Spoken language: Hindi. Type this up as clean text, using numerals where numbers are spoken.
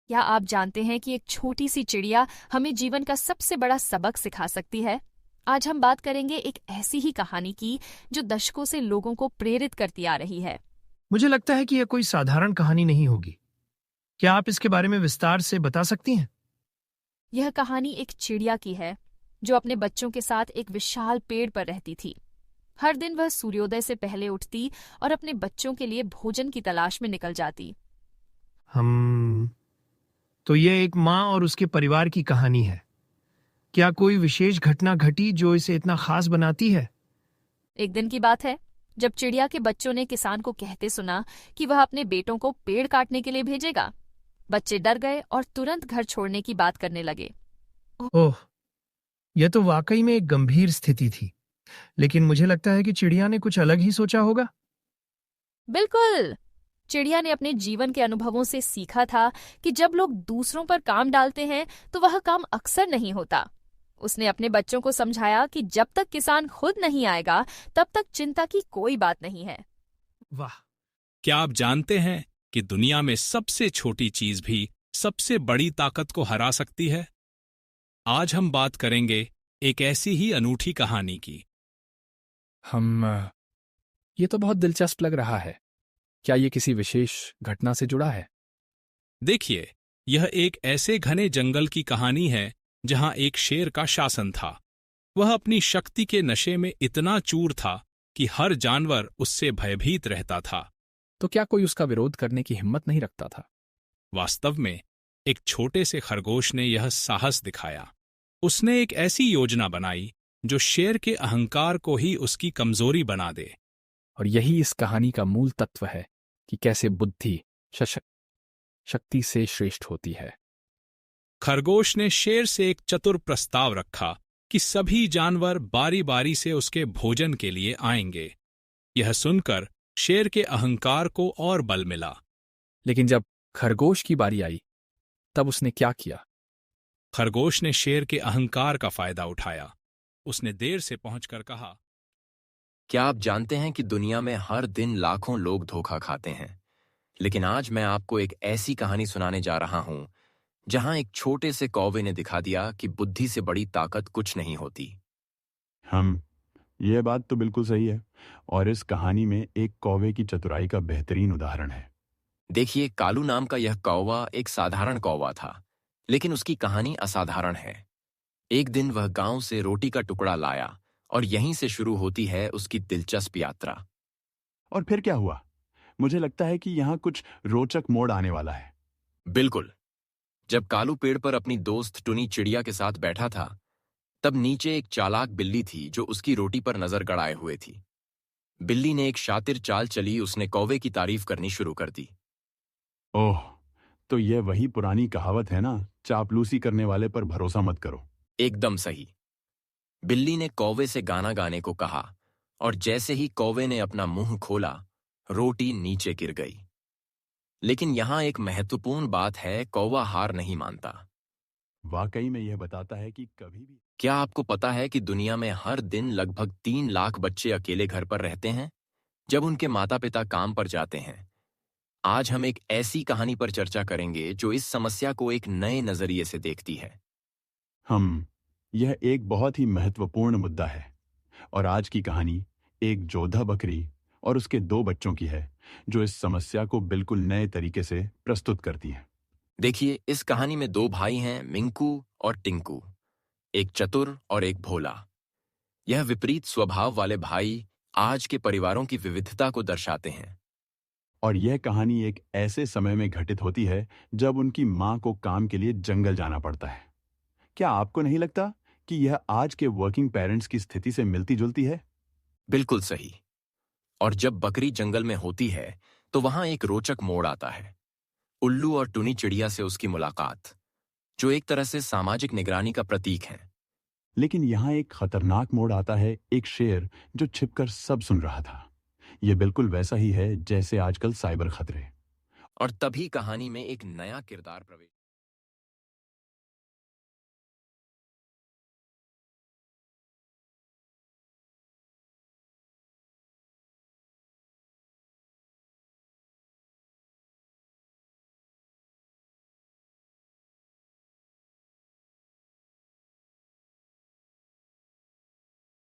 क्या आप जानते हैं कि एक छोटी सी चिड़िया हमें जीवन का सबसे बड़ा सबक सिखा सकती है? आज हम बात करेंगे एक ऐसी ही कहानी की जो दशकों से लोगों को प्रेरित करती आ रही है। मुझे लगता है कि यह कोई साधारण कहानी नहीं होगी। क्या आप इसके बारे में विस्तार से बता सकती हैं? यह कहानी एक चिड़िया की है जो अपने बच्चों के साथ एक विशाल पेड़ पर रहती थी। हर दिन वह सूर्योदय से पहले उठती और अपने बच्चों के लिए भोजन की तलाश में निकल जाती। हम तो यह एक माँ और उसके परिवार की कहानी है। क्या कोई विशेष घटना घटी जो इसे इतना खास बनाती है? एक दिन की बात है जब चिड़िया के बच्चों ने किसान को कहते सुना कि वह अपने बेटों को पेड़ काटने के लिए भेजेगा। बच्चे डर गए और तुरंत घर छोड़ने की बात करने लगे। ओह, यह तो वाकई में एक गंभीर स्थिति थी। लेकिन मुझे लगता है कि चिड़िया ने कुछ अलग ही सोचा होगा। बिल्कुल। चिड़िया ने अपने जीवन के अनुभवों से सीखा था कि जब लोग दूसरों पर काम डालते हैं तो वह काम अक्सर नहीं होता। उसने अपने बच्चों को समझाया कि जब तक किसान खुद नहीं आएगा तब तक चिंता की कोई बात नहीं है। वाह! क्या आप जानते हैं कि दुनिया में सबसे छोटी चीज भी सबसे बड़ी ताकत को हरा सकती है? आज हम बात करेंगे एक ऐसी ही अनूठी कहानी की। ये तो बहुत दिलचस्प लग रहा है। क्या ये किसी विशेष घटना से जुड़ा है? देखिए, यह एक ऐसे घने जंगल की कहानी है जहां एक शेर का शासन था। वह अपनी शक्ति के नशे में इतना चूर था कि हर जानवर उससे भयभीत रहता था। तो क्या कोई उसका विरोध करने की हिम्मत नहीं रखता था? वास्तव में एक छोटे से खरगोश ने यह साहस दिखाया। उसने एक ऐसी योजना बनाई जो शेर के अहंकार को ही उसकी कमजोरी बना दे। और यही इस कहानी का मूल तत्व है कि कैसे बुद्धि शक्ति से श्रेष्ठ होती है। खरगोश ने शेर से एक चतुर प्रस्ताव रखा कि सभी जानवर बारी बारी से उसके भोजन के लिए आएंगे। यह सुनकर शेर के अहंकार को और बल मिला। लेकिन जब खरगोश की बारी आई तब उसने क्या किया? खरगोश ने शेर के अहंकार का फायदा उठाया। उसने देर से पहुंचकर कहा, क्या आप जानते हैं कि दुनिया में हर दिन लाखों लोग धोखा खाते हैं, लेकिन आज मैं आपको एक ऐसी कहानी सुनाने जा रहा हूं जहां एक छोटे से कौवे ने दिखा दिया कि बुद्धि से बड़ी ताकत कुछ नहीं होती। यह बात तो बिल्कुल सही है और इस कहानी में एक कौवे की चतुराई का बेहतरीन उदाहरण है। देखिए, कालू नाम का यह कौवा एक साधारण कौवा था, लेकिन उसकी कहानी असाधारण है। एक दिन वह गांव से रोटी का टुकड़ा लाया और यहीं से शुरू होती है उसकी दिलचस्प यात्रा। और फिर क्या हुआ? मुझे लगता है कि यहाँ कुछ रोचक मोड़ आने वाला है। बिल्कुल। जब कालू पेड़ पर अपनी दोस्त टुनी चिड़िया के साथ बैठा था, तब नीचे एक चालाक बिल्ली थी जो उसकी रोटी पर नजर गड़ाए हुए थी। बिल्ली ने एक शातिर चाल चली, उसने कौवे की तारीफ करनी शुरू कर दी। ओह, तो यह वही पुरानी कहावत है ना, चापलूसी करने वाले पर भरोसा मत करो। एकदम सही। बिल्ली ने कौवे से गाना गाने को कहा और जैसे ही कौवे ने अपना मुंह खोला, रोटी नीचे गिर गई। लेकिन यहां एक महत्वपूर्ण बात है, कौवा हार नहीं मानता। वाकई में यह बताता है कि कभी भी। क्या आपको पता है कि दुनिया में हर दिन लगभग 3 लाख बच्चे अकेले घर पर रहते हैं जब उनके माता पिता काम पर जाते हैं? आज हम एक ऐसी कहानी पर चर्चा करेंगे जो इस समस्या को एक नए नजरिए से देखती है। यह एक बहुत ही महत्वपूर्ण मुद्दा है और आज की कहानी एक जोधा बकरी और उसके 2 बच्चों की है जो इस समस्या को बिल्कुल नए तरीके से प्रस्तुत करती है। देखिए, इस कहानी में 2 भाई हैं, मिंकू और टिंकू, एक चतुर और एक भोला। यह विपरीत स्वभाव वाले भाई आज के परिवारों की विविधता को दर्शाते हैं। और यह कहानी एक ऐसे समय में घटित होती है जब उनकी माँ को काम के लिए जंगल जाना पड़ता है। क्या आपको नहीं लगता कि यह आज के वर्किंग पेरेंट्स की स्थिति से मिलती जुलती है? बिल्कुल सही। और जब बकरी जंगल में होती है तो वहां एक रोचक मोड़ आता है। उल्लू और टुनी चिड़िया से उसकी मुलाकात, जो एक तरह से सामाजिक निगरानी का प्रतीक है। लेकिन यहाँ एक खतरनाक मोड़ आता है, एक शेर जो छिपकर सब सुन रहा था। यह बिल्कुल वैसा ही है जैसे आजकल साइबर खतरे। और तभी कहानी में एक नया किरदार प्रवेश